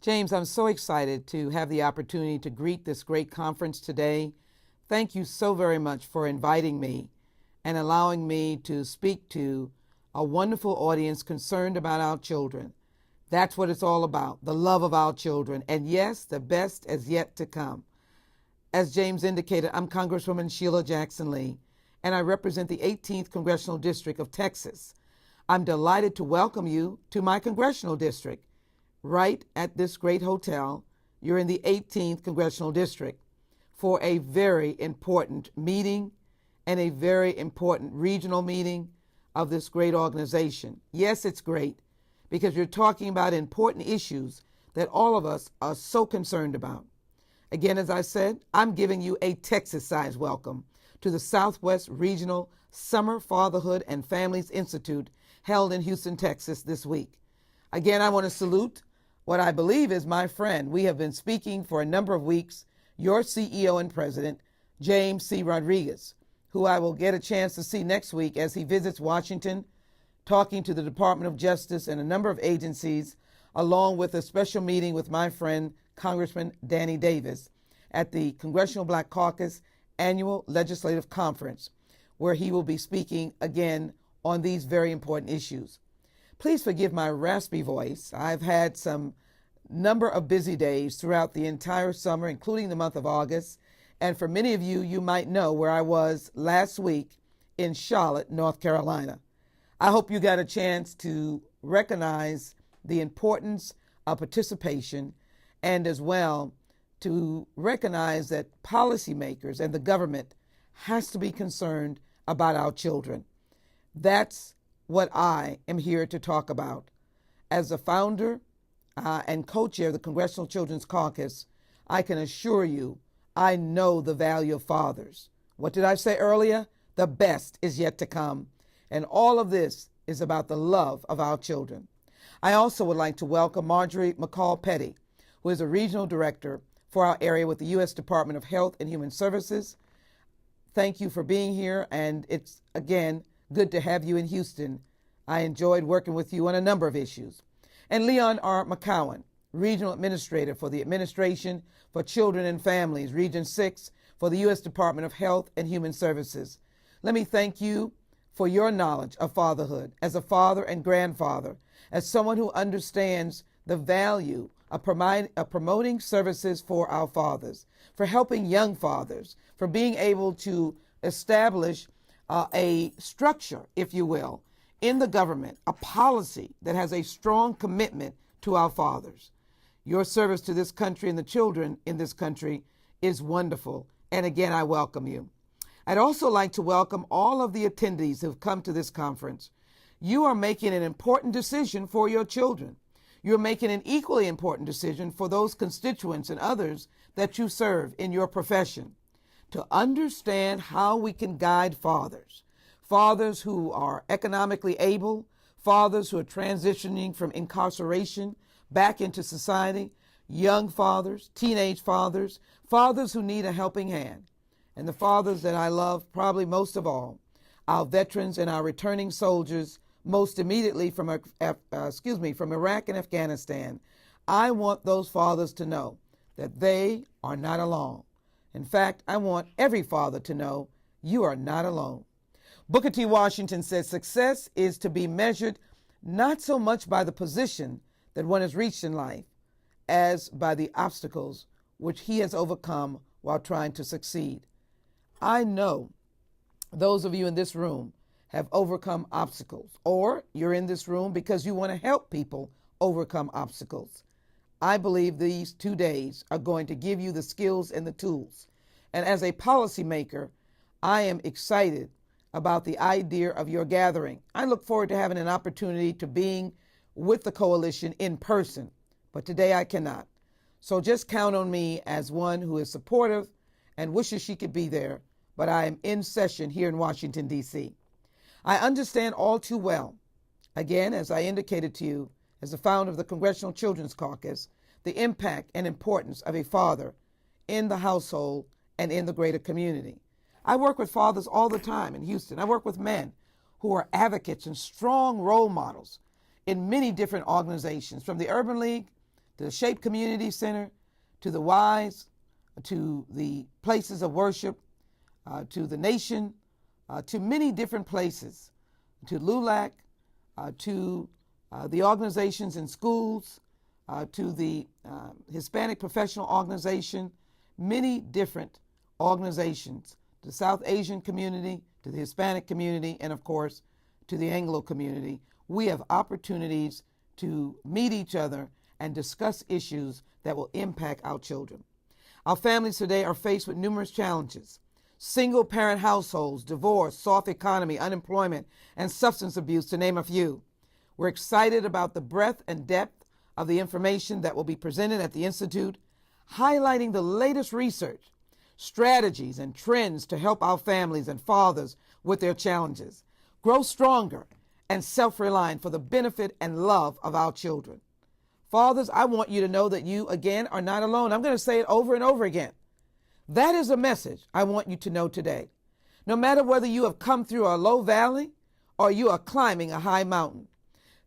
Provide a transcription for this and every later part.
James, I'm so excited to have the opportunity to greet this great conference today. Thank you so very much for inviting me and allowing me to speak to a wonderful audience concerned about our children. That's what it's all about, the love of our children. And yes, the best is yet to come. As James indicated, I'm Congresswoman Sheila Jackson Lee, and I represent the 18th Congressional District of Texas. I'm delighted to welcome you to my congressional district. Right at this great hotel, you're in the 18th Congressional District for a very important meeting and a very important regional meeting of this great organization. Yes, it's great because you're talking about important issues that all of us are so concerned about. Again, as I said, I'm giving you a Texas-sized welcome to the Southwest Regional Summer Fatherhood and Families Institute held in Houston, Texas this week. Again, I want to salute what I believe is my friend. We have been speaking for a number of weeks, your CEO and president, James C. Rodriguez, who I will get a chance to see next week as he visits Washington, talking to the Department of Justice and a number of agencies, along with a special meeting with my friend, Congressman Danny Davis, at the Congressional Black Caucus Annual Legislative Conference, where he will be speaking again on these very important issues. Please forgive my raspy voice. I've had some number of busy days throughout the entire summer, including the month of August. And for many of you, you might know where I was last week in Charlotte, North Carolina. I hope you got a chance to recognize the importance of participation and as well to recognize that policymakers and the government has to be concerned about our children. That's what I am here to talk about. As the founder and co-chair of the Congressional Children's Caucus, I can assure you I know the value of fathers. What did I say earlier? The best is yet to come. And all of this is about the love of our children. I also would like to welcome Marjorie McCall Petty, who is a regional director for our area with the U.S. Department of Health and Human Services. Thank you for being here, and it's, again, good to have you in Houston. I enjoyed working with you on a number of issues. And Leon R. McCowan, Regional Administrator for the Administration for Children and Families, Region 6 for the U.S. Department of Health and Human Services. Let me thank you for your knowledge of fatherhood as a father and grandfather, as someone who understands the value of promoting services for our fathers, for helping young fathers, for being able to establish a structure, if you will, in the government, a policy that has a strong commitment to our fathers. Your service to this country and the children in this country is wonderful. And again, I welcome you. I'd also like to welcome all of the attendees who've come to this conference. You are making an important decision for your children. You're making an equally important decision for those constituents and others that you serve in your profession. To understand how we can guide fathers who are economically able, fathers who are transitioning from incarceration back into society, young fathers, teenage fathers, fathers who need a helping hand. And the fathers that I love probably most of all, our veterans and our returning soldiers, most immediately from Iraq and Afghanistan. I want those fathers to know that they are not alone. In fact, I want every father to know you are not alone. Booker T. Washington said success is to be measured not so much by the position that one has reached in life as by the obstacles which he has overcome while trying to succeed. I know those of you in this room have overcome obstacles, or you're in this room because you want to help people overcome obstacles. I believe these 2 days are going to give you the skills and the tools. And as a policymaker, I am excited about the idea of your gathering. I look forward to having an opportunity to being with the coalition in person, but today I cannot. So just count on me as one who is supportive and wishes she could be there, but I am in session here in Washington, D.C. I understand all too well, again, as I indicated to you, as the founder of the Congressional Children's Caucus, the impact and importance of a father in the household and in the greater community. I work with fathers all the time in Houston. I work with men who are advocates and strong role models in many different organizations, from the Urban League to the Shape Community Center, to the Wise, to the places of worship, to the Nation, to many different places, to LULAC, to the organizations in schools, to the Hispanic Professional Organization, many different organizations, to the South Asian community, to the Hispanic community, and of course, to the Anglo community. We have opportunities to meet each other and discuss issues that will impact our children. Our families today are faced with numerous challenges: single-parent households, divorce, soft economy, unemployment, and substance abuse, to name a few. We're excited about the breadth and depth of the information that will be presented at the Institute, highlighting the latest research, strategies, and trends to help our families and fathers with their challenges grow stronger and self-reliant for the benefit and love of our children. Fathers, I want you to know that you, again, are not alone. I'm going to say it over and over again. That is a message I want you to know today. No matter whether you have come through a low valley or you are climbing a high mountain,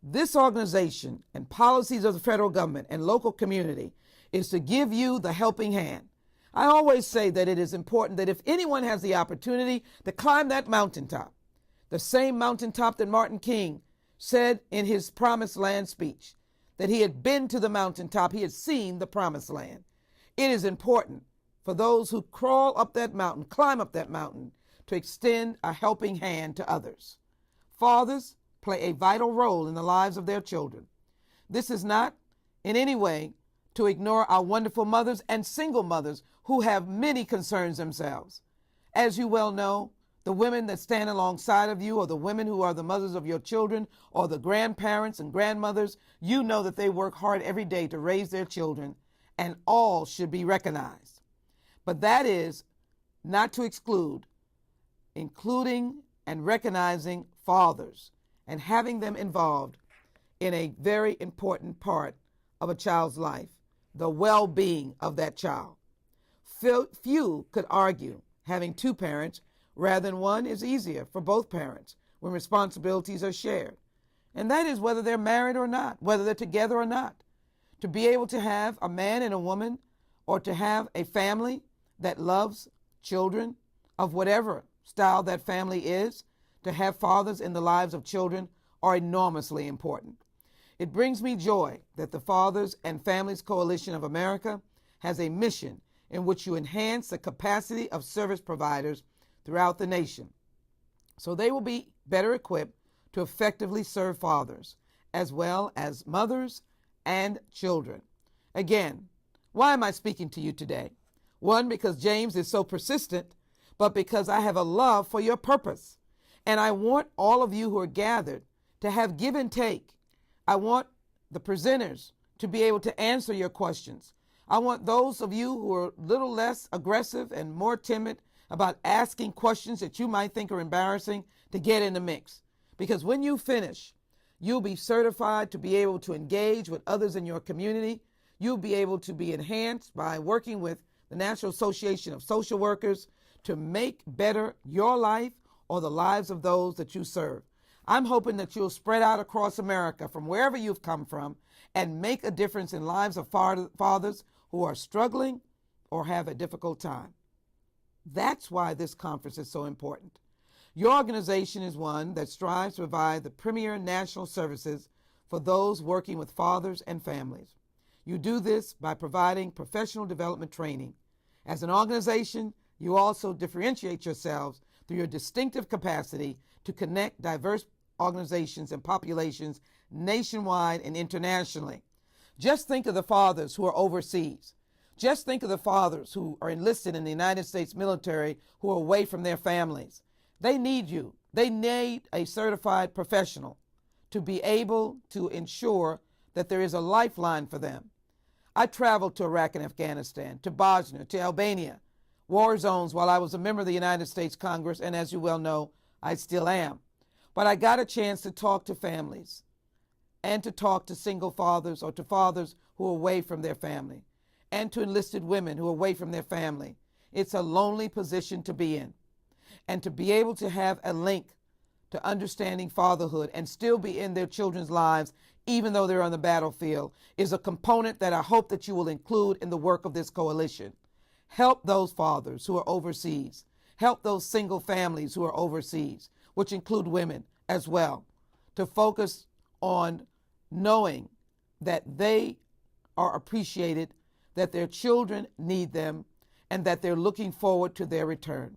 this organization and policies of the federal government and local community is to give you the helping hand. I always say that it is important that if anyone has the opportunity to climb that mountaintop, the same mountaintop that Martin King said in his Promised Land speech, that he had been to the mountaintop, he had seen the Promised Land. It is important for those who crawl up that mountain, climb up that mountain, to extend a helping hand to others. Fathers play a vital role in the lives of their children. This is not in any way to ignore our wonderful mothers and single mothers who have many concerns themselves. As you well know, the women that stand alongside of you, or the women who are the mothers of your children, or the grandparents and grandmothers, you know that they work hard every day to raise their children, and all should be recognized. But that is not to exclude including and recognizing fathers and having them involved in a very important part of a child's life, the well-being of that child. Few could argue having two parents rather than one is easier for both parents when responsibilities are shared. And that is whether they're married or not, whether they're together or not. To be able to have a man and a woman, or to have a family that loves children of whatever style that family is, to have fathers in the lives of children are enormously important. It brings me joy that the Fathers and Families Coalition of America has a mission in which you enhance the capacity of service providers throughout the nation, so they will be better equipped to effectively serve fathers, as well as mothers and children. Again, why am I speaking to you today? One, because James is so persistent, but because I have a love for your purpose. And I want all of you who are gathered to have give and take. I want the presenters to be able to answer your questions. I want those of you who are a little less aggressive and more timid about asking questions that you might think are embarrassing to get in the mix. Because when you finish, you'll be certified to be able to engage with others in your community. You'll be able to be enhanced by working with the National Association of Social Workers to make better your life or the lives of those that you serve. I'm hoping that you'll spread out across America from wherever you've come from and make a difference in lives of fathers who are struggling or have a difficult time. That's why this conference is so important. Your organization is one that strives to provide the premier national services for those working with fathers and families. You do this by providing professional development training. As an organization, you also differentiate yourselves through your distinctive capacity to connect diverse organizations and populations nationwide and internationally. Just think of the fathers who are overseas. Just think of the fathers who are enlisted in the United States military who are away from their families. They need you. They need a certified professional to be able to ensure that there is a lifeline for them. I traveled to Iraq and Afghanistan, to Bosnia, to Albania, war zones while I was a member of the United States Congress, and as you well know, I still am. But I got a chance to talk to families and to talk to single fathers or to fathers who are away from their family and to enlisted women who are away from their family. It's a lonely position to be in. And to be able to have a link to understanding fatherhood and still be in their children's lives even though they're on the battlefield, is a component that I hope that you will include in the work of this coalition. Help those fathers who are overseas. Help those single families who are overseas, which include women as well, to focus on knowing that they are appreciated, that their children need them, and that they're looking forward to their return.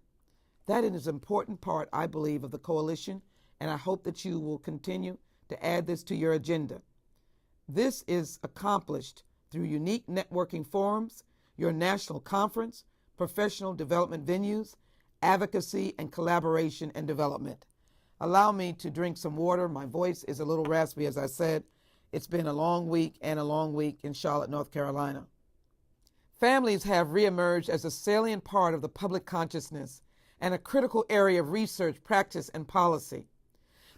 That is an important part, I believe, of the coalition, and I hope that you will continue to add this to your agenda. This is accomplished through unique networking forums, your national conference, professional development venues, advocacy, and collaboration and development. Allow me to drink some water. My voice is a little raspy, as I said. It's been a long week in Charlotte, North Carolina. Families have reemerged as a salient part of the public consciousness and a critical area of research, practice, and policy.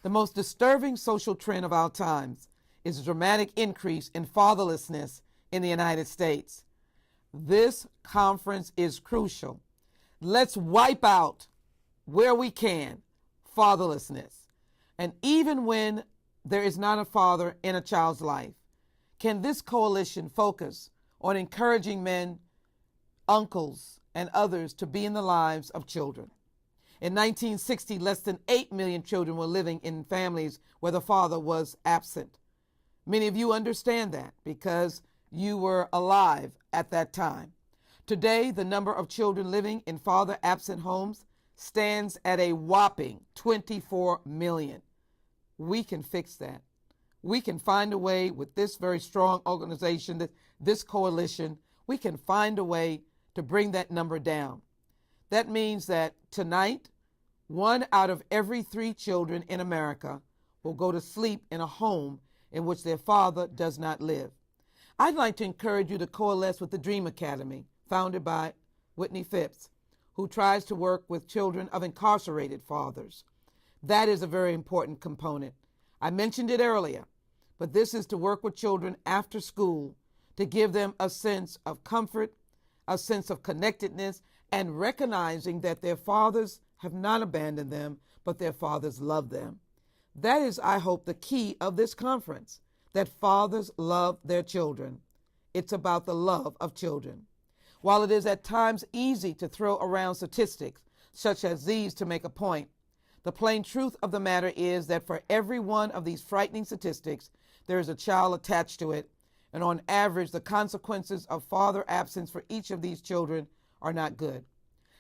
The most disturbing social trend of our times is a dramatic increase in fatherlessness in the United States. This conference is crucial. Let's wipe out, where we can, fatherlessness. And even when there is not a father in a child's life, can this coalition focus on encouraging men, uncles, and others to be in the lives of children? In 1960, less than 8 million children were living in families where the father was absent. Many of you understand that because you were alive at that time. Today, the number of children living in father-absent homes stands at a whopping 24 million. We can fix that. We can find a way with this very strong organization, this coalition, we can find a way to bring that number down. That means that tonight, 1 out of every 3 children in America will go to sleep in a home in which their father does not live. I'd like to encourage you to coalesce with the Dream Academy, founded by Whitney Phipps, who tries to work with children of incarcerated fathers. That is a very important component. I mentioned it earlier, but this is to work with children after school to give them a sense of comfort, a sense of connectedness, and recognizing that their fathers have not abandoned them, but their fathers love them. That is, I hope, the key of this conference, that fathers love their children. It's about the love of children. While it is at times easy to throw around statistics such as these to make a point, the plain truth of the matter is that for every one of these frightening statistics, there is a child attached to it, and on average, the consequences of father absence for each of these children are not good.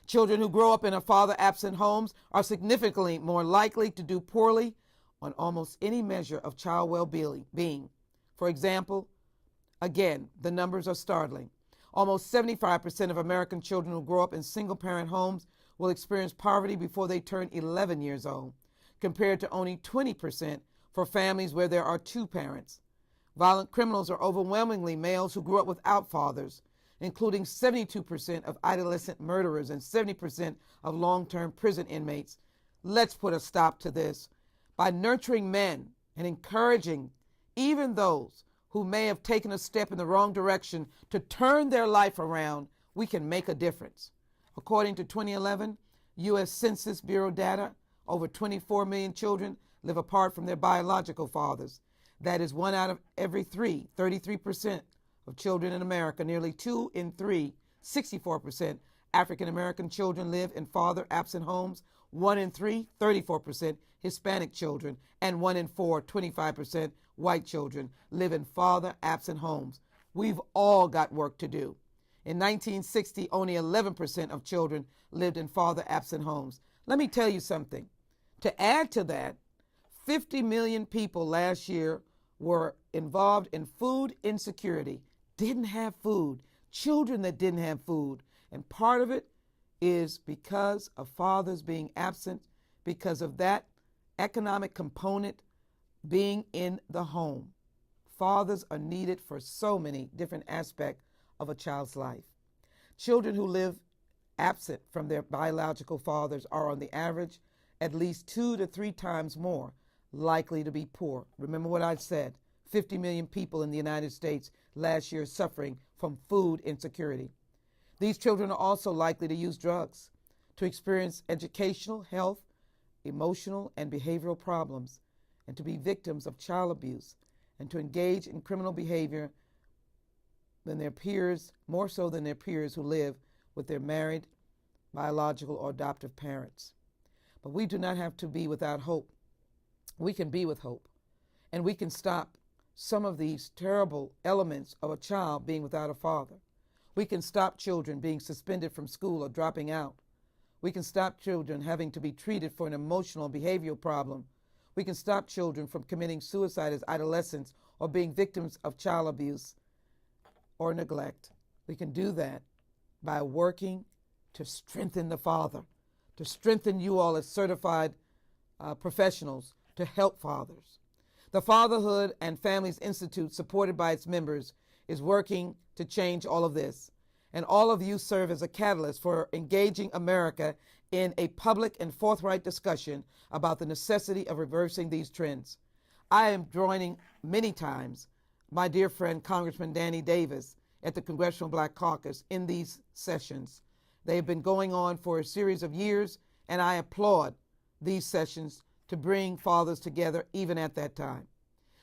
Children who grow up in a father-absent homes are significantly more likely to do poorly on almost any measure of child well-being. For example, again, the numbers are startling. Almost 75% of American children who grow up in single-parent homes will experience poverty before they turn 11 years old, compared to only 20% for families where there are 2 parents. Violent criminals are overwhelmingly males who grew up without fathers, including 72% of adolescent murderers and 70% of long-term prison inmates. Let's put a stop to this. By nurturing men and encouraging even those who may have taken a step in the wrong direction to turn their life around, we can make a difference. According to 2011 U.S. Census Bureau data, over 24 million children live apart from their biological fathers. That is 1 out of every 3, 33% of children in America. Nearly 2 in 3, 64% African-American children live in father-absent homes. 1 in 3, 34% Hispanic children, and 1 in 4, 25% white children live in father-absent homes. We've all got work to do. In 1960, only 11% of children lived in father-absent homes. Let me tell you something. To add to that, 50 million people last year were involved in food insecurity, didn't have food, children that didn't have food. And part of it is because of fathers being absent, because of that economic component being in the home. Fathers are needed for so many different aspects of a child's life. Children who live absent from their biological fathers are on the average at least 2 to 3 times more likely to be poor. Remember what I said, 50 million people in the United States last year suffering from food insecurity. These children are also likely to use drugs, to experience educational, health, emotional, and behavioral problems, and to be victims of child abuse and to engage in criminal behavior than their peers, more so than their peers who live with their married, biological, or adoptive parents. But we do not have to be without hope. We can be with hope, and we can stop some of these terrible elements of a child being without a father. We can stop children being suspended from school or dropping out. We can stop children having to be treated for an emotional and behavioral problem. We can stop children from committing suicide as adolescents or being victims of child abuse or neglect. We can do that by working to strengthen the father, to strengthen you all as certified professionals to help fathers. The Fatherhood and Families Institute, supported by its members, is working to change all of this. And all of you serve as a catalyst for engaging America in a public and forthright discussion about the necessity of reversing these trends. I am joining many times my dear friend Congressman Danny Davis at the Congressional Black Caucus in these sessions. They have been going on for a series of years, and I applaud these sessions to bring fathers together even at that time.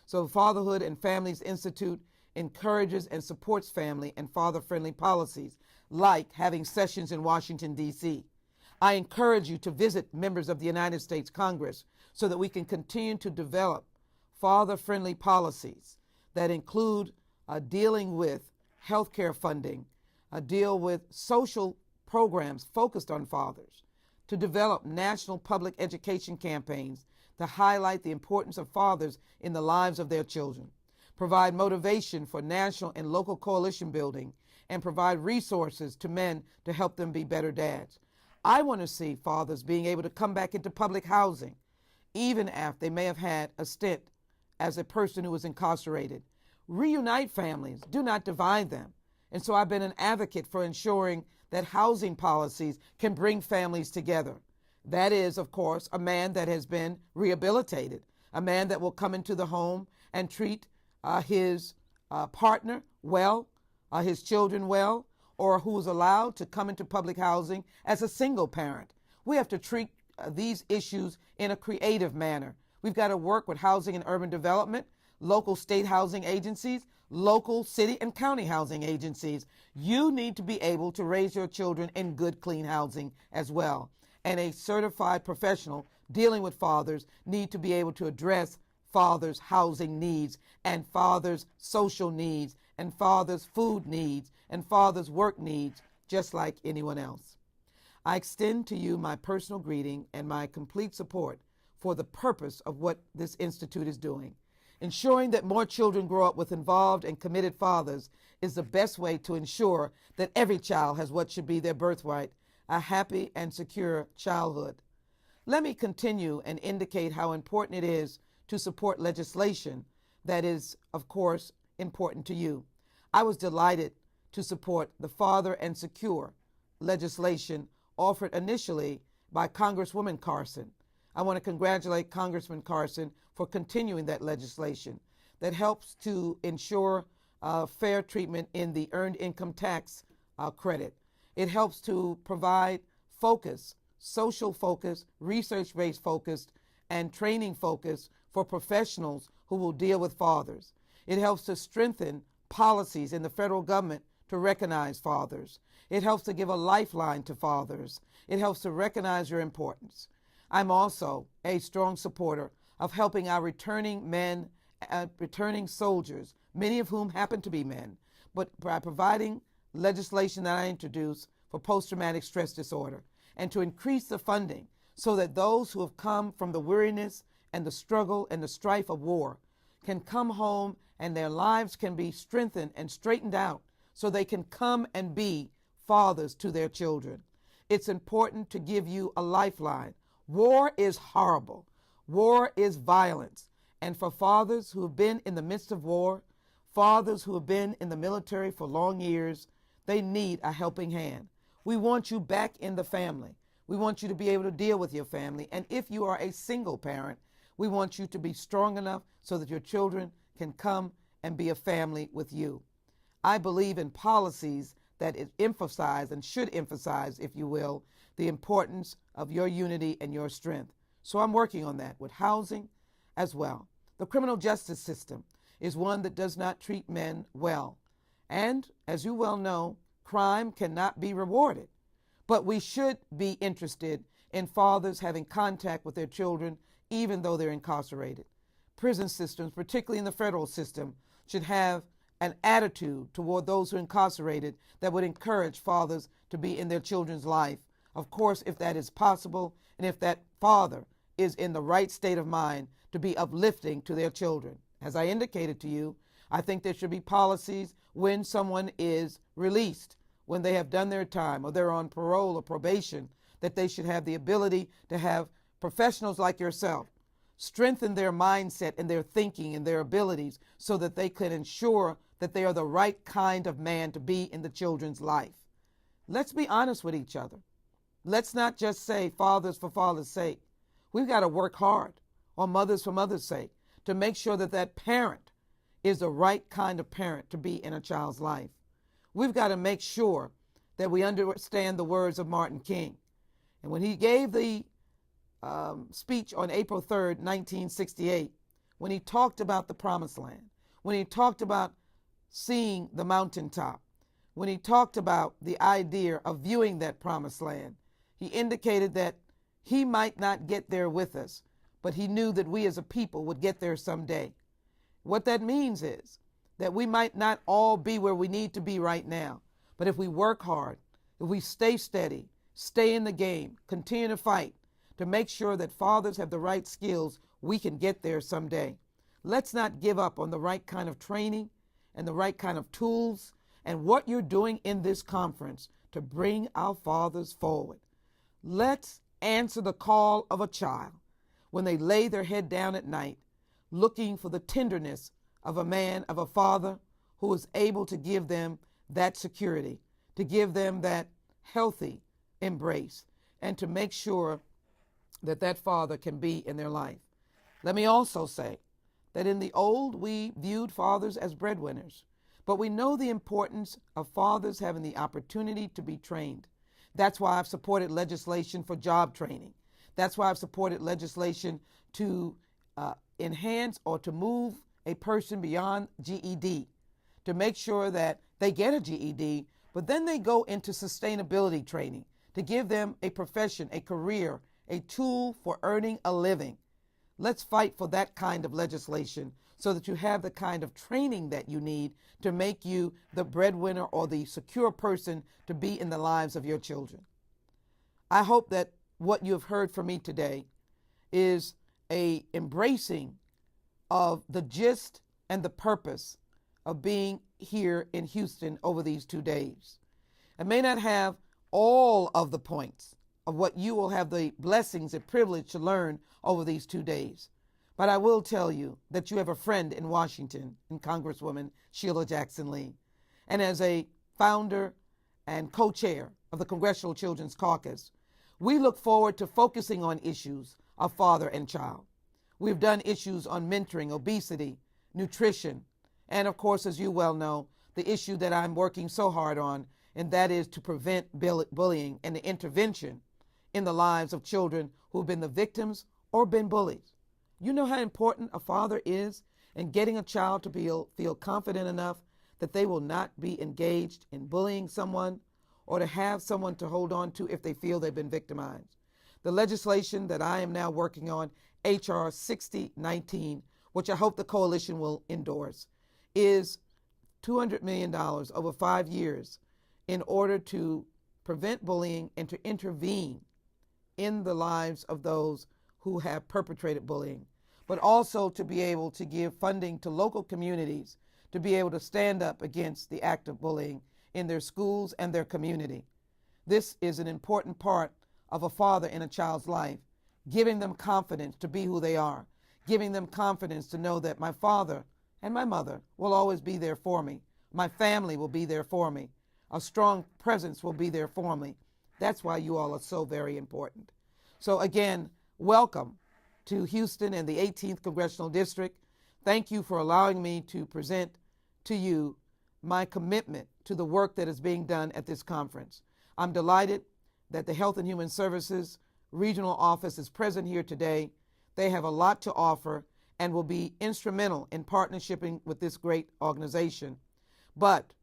So Fatherhood and Families Institute encourages and supports family and father-friendly policies, like having sessions in Washington, D.C. I encourage you to visit members of the United States Congress so that we can continue to develop father-friendly policies that include dealing with health care funding, deal with social programs focused on fathers, to develop national public education campaigns to highlight the importance of fathers in the lives of their children, provide motivation for national and local coalition building, and provide resources to men to help them be better dads. I want to see fathers being able to come back into public housing, even after they may have had a stint as a person who was incarcerated. Reunite families, do not divide them. And so I've been an advocate for ensuring that housing policies can bring families together. That is, of course, a man that has been rehabilitated, a man that will come into the home and treat his partner well, his children well, or who is allowed to come into public housing as a single parent. We have to treat these issues in a creative manner. We've got to work with housing and urban development, local state housing agencies, local city and county housing agencies. You need to be able to raise your children in good, clean housing as well. And a certified professional dealing with fathers need to be able to address fathers' housing needs and fathers' social needs and fathers' food needs and fathers' work needs, just like anyone else. I extend to you my personal greeting and my complete support for the purpose of what this institute is doing. Ensuring that more children grow up with involved and committed fathers is the best way to ensure that every child has what should be their birthright, a happy and secure childhood. Let me continue and indicate how important it is to support legislation that is, of course, important to you. I was delighted to support the Father and Secure legislation offered initially by Congresswoman Carson. I want to congratulate Congressman Carson for continuing that legislation that helps to ensure fair treatment in the earned income tax credit. It helps to provide focus, social focus, research-based focus, and training focus for professionals who will deal with fathers. It helps to strengthen policies in the federal government to recognize fathers. It helps to give a lifeline to fathers. It helps to recognize your importance. I'm also a strong supporter of helping our returning men, returning soldiers, many of whom happen to be men, but by providing legislation that I introduced for post-traumatic stress disorder and to increase the funding so that those who have come from the weariness and the struggle and the strife of war can come home and their lives can be strengthened and straightened out so they can come and be fathers to their children. It's important to give you a lifeline. War is horrible. War is violence. And for fathers who have been in the midst of war, fathers who have been in the military for long years, they need a helping hand. We want you back in the family. We want you to be able to deal with your family. And if you are a single parent, we want you to be strong enough so that your children can come and be a family with you. I believe in policies that emphasize and should emphasize, if you will, the importance of your unity and your strength. So I'm working on that with housing as well. The criminal justice system is one that does not treat men well. And as you well know, crime cannot be rewarded. But we should be interested in fathers having contact with their children, even though they're incarcerated. Prison systems, particularly in the federal system, should have an attitude toward those who are incarcerated that would encourage fathers to be in their children's life. Of course, if that is possible, and if that father is in the right state of mind to be uplifting to their children. As I indicated to you, I think there should be policies when someone is released, when they have done their time or they're on parole or probation, that they should have the ability to have professionals like yourself strengthen their mindset and their thinking and their abilities so that they can ensure that they are the right kind of man to be in the children's life. Let's be honest with each other. Let's not just say fathers for father's sake. We've got to work hard, or mothers for mother's sake, to make sure that that parent is the right kind of parent to be in a child's life. We've got to make sure that we understand the words of Martin King. And when he gave the speech on April 3rd, 1968, when he talked about the promised land, when he talked about seeing the mountaintop, when he talked about the idea of viewing that promised land, he indicated that he might not get there with us, but he knew that we as a people would get there someday. What that means is that we might not all be where we need to be right now, but if we work hard, if we stay steady, stay in the game, continue to fight to make sure that fathers have the right skills, we can get there someday. Let's not give up on the right kind of training and the right kind of tools and what you're doing in this conference to bring our fathers forward. Let's answer the call of a child when they lay their head down at night, looking for the tenderness of a man, of a father who is able to give them that security, to give them that healthy embrace, and to make sure that that father can be in their life. Let me also say that in the old, we viewed fathers as breadwinners, but we know the importance of fathers having the opportunity to be trained. That's why I've supported legislation for job training. That's why I've supported legislation to enhance or to move a person beyond GED, to make sure that they get a GED, but then they go into sustainability training, to give them a profession, a career, a tool for earning a living. Let's fight for that kind of legislation so that you have the kind of training that you need to make you the breadwinner or the secure person to be in the lives of your children. I hope that what you have heard from me today is a embracing of the gist and the purpose of being here in Houston over these 2 days. I may not have all of the points of what you will have the blessings and privilege to learn over these 2 days, but I will tell you that you have a friend in Washington, in Congresswoman Sheila Jackson Lee. And as a founder and co-chair of the Congressional Children's Caucus, we look forward to focusing on issues of father and child. We've done issues on mentoring, obesity, nutrition, and of course, as you well know, the issue that I'm working so hard on, and that is to prevent bullying and the intervention in the lives of children who've been the victims or been bullies. You know how important a father is in getting a child to feel confident enough that they will not be engaged in bullying someone or to have someone to hold on to if they feel they've been victimized. The legislation that I am now working on, H.R. 6019, which I hope the coalition will endorse, is $200 million over 5 years in order to prevent bullying and to intervene in the lives of those who have perpetrated bullying, but also to be able to give funding to local communities to be able to stand up against the act of bullying in their schools and their community. This is an important part of a father in a child's life, giving them confidence to be who they are, giving them confidence to know that my father and my mother will always be there for me. My family will be there for me. A strong presence will be there for me. That's why you all are so very important. So again, welcome to Houston and the 18th Congressional District. Thank you for allowing me to present to you my commitment to the work that is being done at this conference. I'm delighted that the Health and Human Services Regional Office is present here today. They have a lot to offer, and will be instrumental in partnershiping with this great organization. But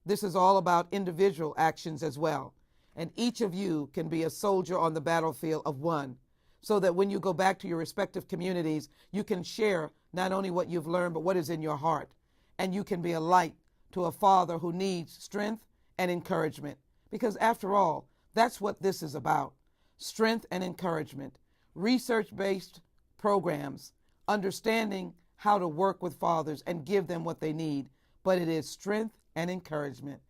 this is all about individual actions as well. And each of you can be a soldier on the battlefield of one, so that when you go back to your respective communities, you can share not only what you've learned, but what is in your heart. And you can be a light to a father who needs strength and encouragement. Because after all, that's what this is about. Strength and encouragement, research-based programs, understanding how to work with fathers and give them what they need. But it is strength and encouragement.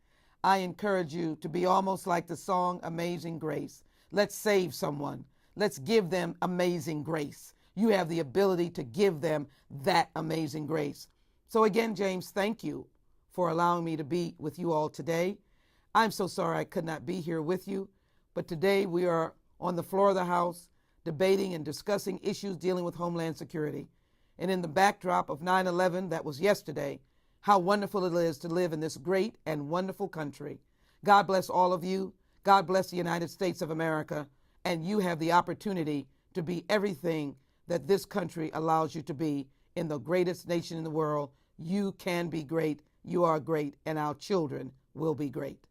I encourage you to be almost like the song Amazing Grace. Let's save someone. Let's give them amazing grace. You have the ability to give them that amazing grace. So again, James, thank you for allowing me to be with you all today. I'm so sorry I could not be here with you, but today we are on the floor of the House debating and discussing issues dealing with Homeland Security. And in the backdrop of 9/11, that was yesterday, how wonderful it is to live in this great and wonderful country. God bless all of you. God bless the United States of America. And you have the opportunity to be everything that this country allows you to be in the greatest nation in the world. You can be great. You are great. And our children will be great.